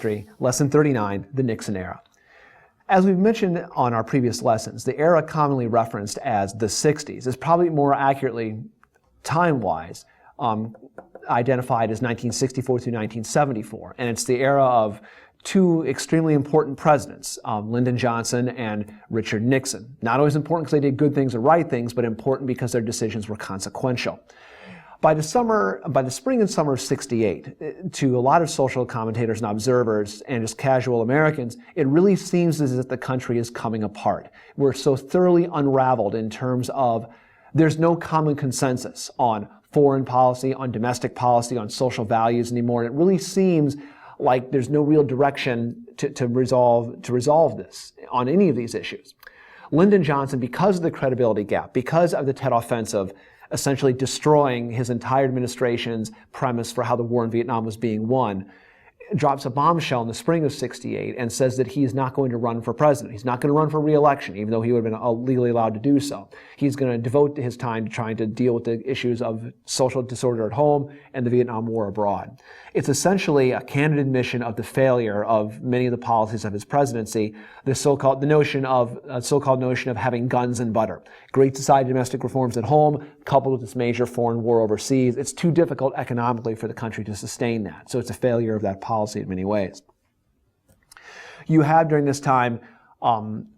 history, Lesson 39, the Nixon era. As we've mentioned on our previous lessons, the era commonly referenced as the 60s is probably more accurately, time-wise, identified as 1964 through 1974. And it's the era of two extremely important presidents, Lyndon Johnson and Richard Nixon. Not always important because they did good things or right things, but important because their decisions were consequential. By the spring and summer of '68, to a lot of social commentators and observers and just casual Americans, it really seems as if the country is coming apart. We're so thoroughly unraveled in terms of there's no common consensus on foreign policy, on domestic policy, on social values anymore. And it really seems like there's no real direction to resolve this on any of these issues. Lyndon Johnson, because of the credibility gap, because of the Tet Offensive, essentially destroying his entire administration's premise for how the war in Vietnam was being won, drops a bombshell in the spring of '68 and says that he is not going to run for president. He's not going to run for re-election, even though he would have been legally allowed to do so. He's going to devote his time to trying to deal with the issues of social disorder at home and the Vietnam War abroad. It's essentially a candid admission of the failure of many of the policies of his presidency, the so-called notion of having guns and butter. Great society domestic reforms at home, coupled with this major foreign war overseas. It's too difficult economically for the country to sustain that. So it's a failure of that policy in many ways. You have during this time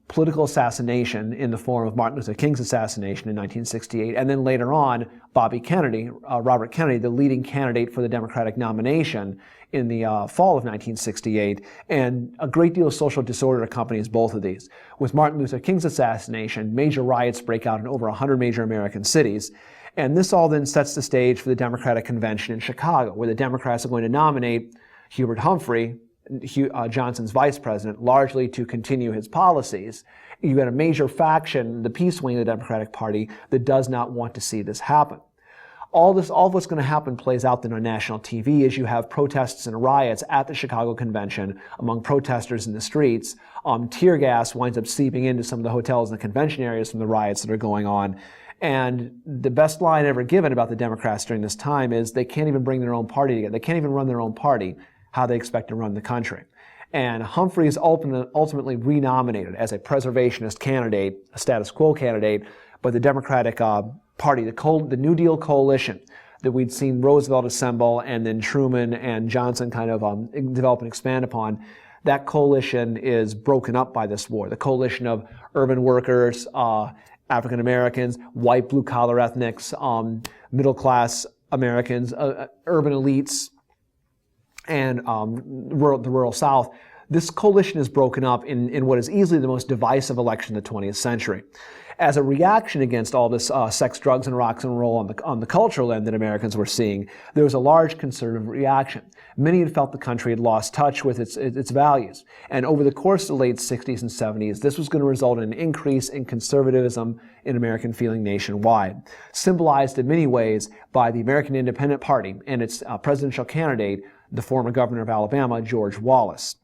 political assassination in the form of Martin Luther King's assassination in 1968, and then later on Robert Kennedy, the leading candidate for the Democratic nomination in the fall of 1968, and a great deal of social disorder accompanies both of these. With Martin Luther King's assassination, major riots break out in over 100 major American cities. And this all then sets the stage for the Democratic Convention in Chicago, where the Democrats are going to nominate Hubert Humphrey, Johnson's vice president, largely to continue his policies. You've got a major faction, the peace wing of the Democratic Party, that does not want to see this happen. All of what's going to happen plays out then on national TV as you have protests and riots at the Chicago Convention among protesters in the streets. Tear gas winds up seeping into some of the hotels and the convention areas from the riots that are going on. And the best line ever given about the Democrats during this time is they can't even bring their own party together. They can't even run their own party. How they expect to run the country. And Humphrey is ultimately renominated as a preservationist candidate, a status quo candidate, by the Democratic Party, the New Deal coalition that we'd seen Roosevelt assemble and then Truman and Johnson kind of develop and expand upon. That coalition is broken up by this war. The coalition of urban workers, African Americans, white blue-collar ethnics, middle-class Americans, urban elites, and the rural South. This coalition is broken up in what is easily the most divisive election of the 20th century. As a reaction against all this sex, drugs, and rock and roll on the cultural end that Americans were seeing, there was a large conservative reaction. Many had felt the country had lost touch with its values. And over the course of the late 60s and 70s, this was going to result in an increase in conservatism in American feeling nationwide, symbolized in many ways by the American Independent Party and its presidential candidate, the former governor of Alabama, George Wallace.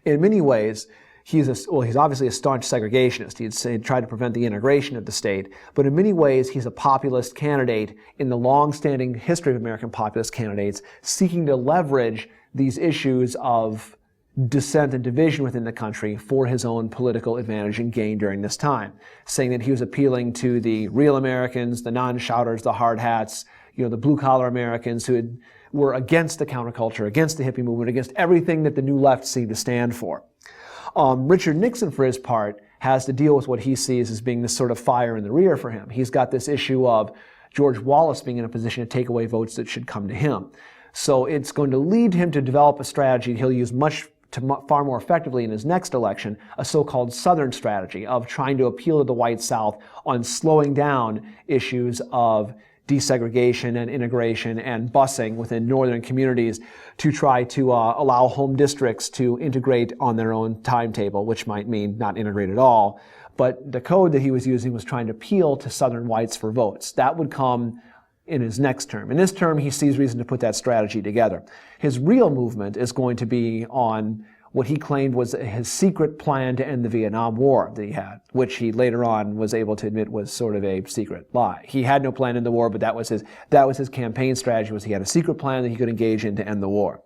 In many ways, he's obviously a staunch segregationist. He'd tried to prevent the integration of the state, but in many ways, he's a populist candidate in the long-standing history of American populist candidates, seeking to leverage these issues of dissent and division within the country for his own political advantage and gain during this time, saying that he was appealing to the real Americans, the non-shouters, the hard hats, the blue-collar Americans who were against the counterculture, against the hippie movement, against everything that the New Left seemed to stand for. Richard Nixon, for his part, has to deal with what he sees as being this sort of fire in the rear for him. He's got this issue of George Wallace being in a position to take away votes that should come to him. So it's going to lead him to develop a strategy he'll use far more effectively in his next election, a so-called Southern strategy of trying to appeal to the white South on slowing down issues of desegregation and integration and busing within northern communities to try to allow home districts to integrate on their own timetable, which might mean not integrate at all. But the code that he was using was trying to appeal to southern whites for votes. That would come in his next term. In this term, he sees reason to put that strategy together. His real movement is going to be on what he claimed was his secret plan to end the Vietnam War that he had, which he later on was able to admit was sort of a secret lie. He had no plan in the war, but that was his campaign strategy, was he had a secret plan that he could engage in to end the war.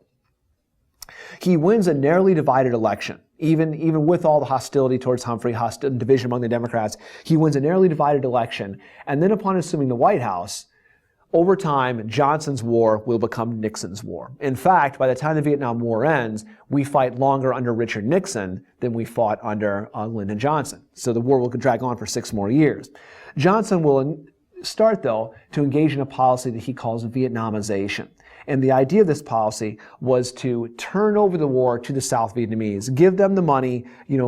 He wins a narrowly divided election. Even with all the hostility towards Humphrey, division among the Democrats, he wins a narrowly divided election. And then upon assuming the White House, over time, Johnson's war will become Nixon's war. In fact, by the time the Vietnam War ends, we fight longer under Richard Nixon than we fought under Lyndon Johnson. So the war will drag on for 6 more years. Johnson will start, though, to engage in a policy that he calls Vietnamization. And the idea of this policy was to turn over the war to the South Vietnamese, give them the money,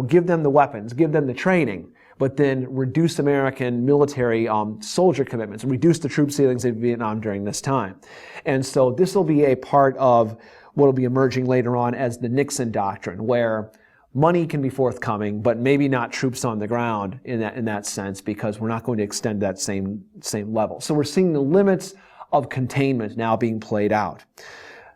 give them the weapons, give them the training, but then reduce American military soldier commitments, reduce the troop ceilings in Vietnam during this time. And so this will be a part of what will be emerging later on as the Nixon doctrine, where money can be forthcoming, but maybe not troops on the ground in that sense, because we're not going to extend that same level. So we're seeing the limits of containment now being played out.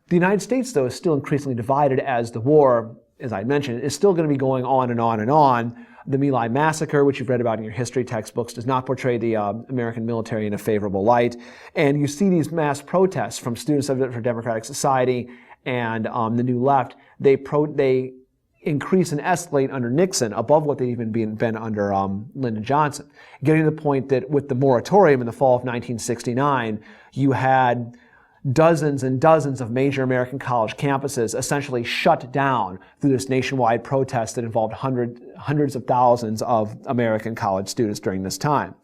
The United States, though, is still increasingly divided as the war, as I mentioned, is still going to be going on and on and on. The My Lai massacre, which you've read about in your history textbooks, does not portray the American military in a favorable light. And you see these mass protests from Students for Democratic Society and the New Left. They increase and escalate under Nixon above what they'd even been under Lyndon Johnson, getting to the point that with the moratorium in the fall of 1969, you had dozens and dozens of major American college campuses essentially shut down through this nationwide protest that involved hundreds of thousands of American college students during this time.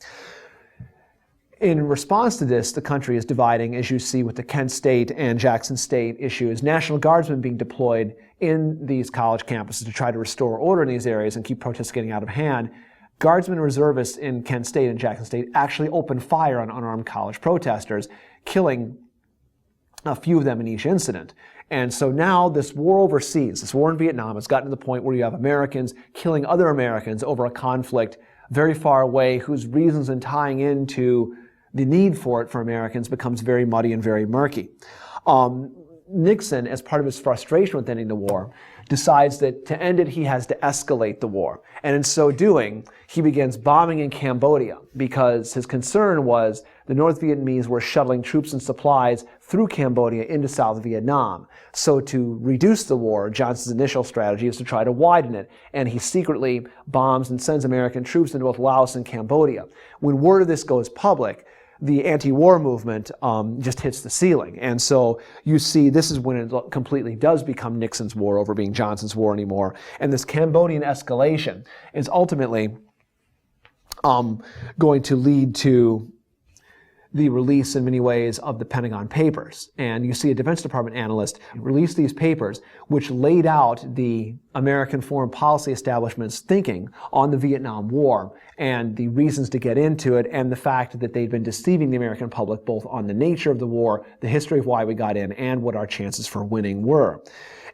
In response to this, the country is dividing, as you see with the Kent State and Jackson State issues. National Guardsmen being deployed in these college campuses to try to restore order in these areas and keep protests getting out of hand. Guardsmen and reservists in Kent State and Jackson State actually opened fire on unarmed college protesters, killing a few of them in each incident. And so now this war overseas, this war in Vietnam, has gotten to the point where you have Americans killing other Americans over a conflict very far away, whose reasons and tying into the need for it for Americans becomes very muddy and very murky. Nixon, as part of his frustration with ending the war, decides that to end it, he has to escalate the war. And in so doing, he begins bombing in Cambodia because his concern was the North Vietnamese were shuttling troops and supplies through Cambodia into South Vietnam. So to reduce the war, Johnson's initial strategy is to try to widen it. And he secretly bombs and sends American troops into both Laos and Cambodia. When word of this goes public, the anti-war movement just hits the ceiling. And so you see this is when it completely does become Nixon's war over being Johnson's war anymore. And this Cambodian escalation is ultimately going to lead to the release in many ways of the Pentagon Papers. And you see a Defense Department analyst release these papers which laid out the American foreign policy establishment's thinking on the Vietnam War and the reasons to get into it and the fact that they'd been deceiving the American public both on the nature of the war, the history of why we got in, and what our chances for winning were.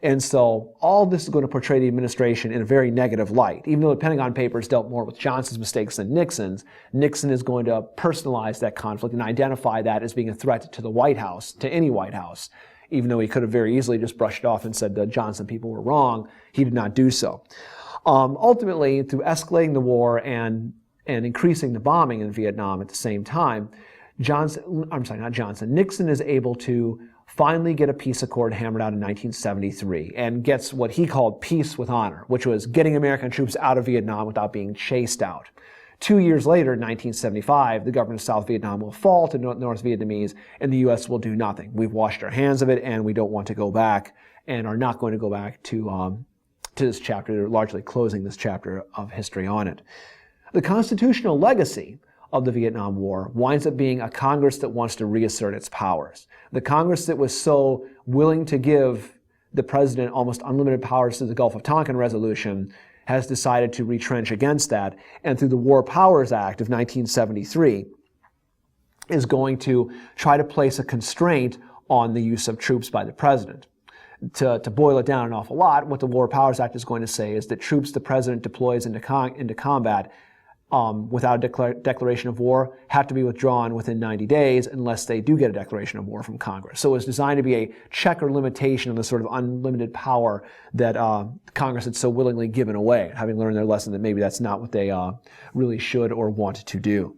And so all this is going to portray the administration in a very negative light. Even though the Pentagon Papers dealt more with Johnson's mistakes than Nixon's, Nixon is going to personalize that conflict and identify that as being a threat to the White House, to any White House. Even though he could have very easily just brushed it off and said the Johnson people were wrong, he did not do so. Ultimately, through escalating the war and increasing the bombing in Vietnam at the same time, Nixon is able to finally get a peace accord hammered out in 1973 and gets what he called peace with honor, which was getting American troops out of Vietnam without being chased out. 2 years later, in 1975, the government of South Vietnam will fall to North Vietnamese and the U.S. will do nothing. We've washed our hands of it and we don't want to go back and are not going to go back to this chapter. They're largely closing this chapter of history on it. The constitutional legacy of the Vietnam War winds up being a Congress that wants to reassert its powers. The Congress that was so willing to give the president almost unlimited powers through the Gulf of Tonkin resolution has decided to retrench against that, and through the War Powers Act of 1973 is going to try to place a constraint on the use of troops by the president. To boil it down an awful lot, what the War Powers Act is going to say is that troops the president deploys into combat without a declaration of war have to be withdrawn within 90 days unless they do get a declaration of war from Congress. So it's designed to be a check or limitation on the sort of unlimited power that Congress had so willingly given away, having learned their lesson that maybe that's not what they really should or want to do.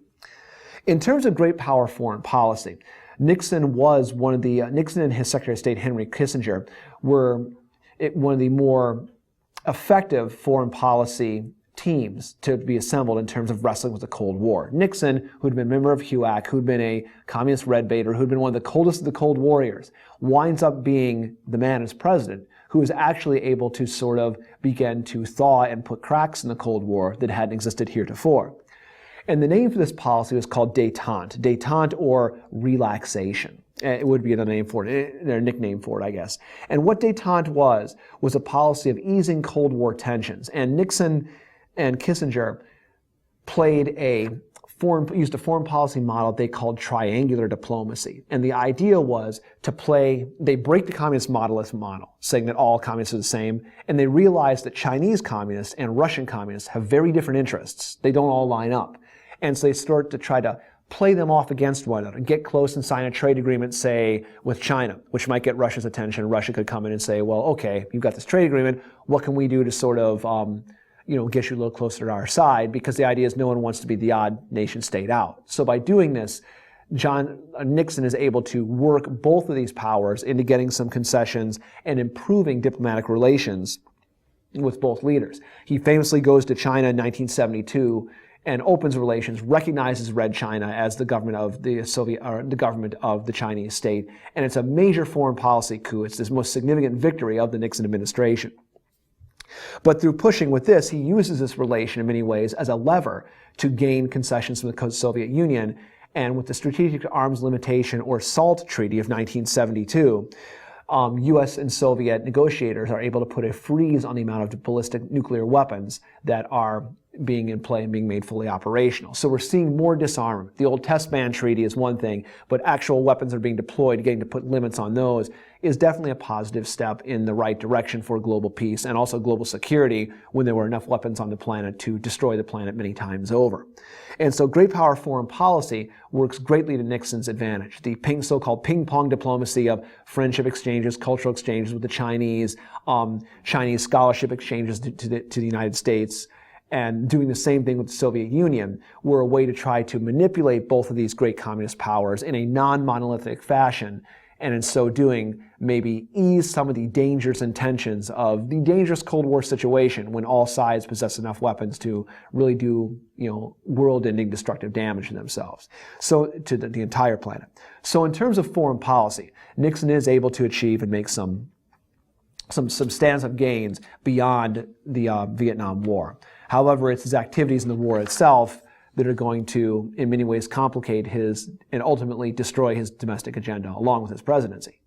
In terms of great power foreign policy, Nixon and his Secretary of State Henry Kissinger were one of the more effective foreign policy teams to be assembled in terms of wrestling with the Cold War. Nixon, who'd been a member of HUAC, who'd been a communist red baiter, who'd been one of the coldest of the Cold Warriors, winds up being the man as president who is actually able to sort of begin to thaw and put cracks in the Cold War that hadn't existed heretofore. And the name for this policy was called détente or relaxation. It would be another name for it, their nickname for it, I guess. And what détente was a policy of easing Cold War tensions. And Nixon and Kissinger used a foreign policy model they called triangular diplomacy. And the idea was they break the communist modelist model, saying that all communists are the same, and they realize that Chinese communists and Russian communists have very different interests. They don't all line up. And so they start to try to play them off against one another, get close and sign a trade agreement, say, with China, which might get Russia's attention. Russia could come in and say, well, okay, you've got this trade agreement. What can we do to sort of get you a little closer to our side, because the idea is no one wants to be the odd nation state out. So by doing this, Nixon is able to work both of these powers into getting some concessions and improving diplomatic relations with both leaders. He famously goes to China in 1972 and opens relations, recognizes Red China as the government of the government of the Chinese state, and it's a major foreign policy coup. It's the most significant victory of the Nixon administration. But through pushing with this, he uses this relation in many ways as a lever to gain concessions from the Soviet Union. And with the Strategic Arms Limitation or SALT Treaty of 1972, U.S. and Soviet negotiators are able to put a freeze on the amount of ballistic nuclear weapons that are being in play and being made fully operational. So we're seeing more disarmament. The old test ban treaty is one thing, but actual weapons are being deployed, getting to put limits on those is definitely a positive step in the right direction for global peace and also global security when there were enough weapons on the planet to destroy the planet many times over. And so great power foreign policy works greatly to Nixon's advantage. The so-called ping-pong diplomacy of friendship exchanges, cultural exchanges with the Chinese, Chinese scholarship exchanges to the United States, and doing the same thing with the Soviet Union were a way to try to manipulate both of these great communist powers in a non-monolithic fashion, and in so doing, maybe ease some of the dangers and tensions of the dangerous Cold War situation when all sides possess enough weapons to really do, world-ending destructive damage to themselves, so to the entire planet. So in terms of foreign policy, Nixon is able to achieve and make some substantive gains beyond the Vietnam War. However, it's his activities in the war itself that are going to, in many ways, complicate his and ultimately destroy his domestic agenda along with his presidency.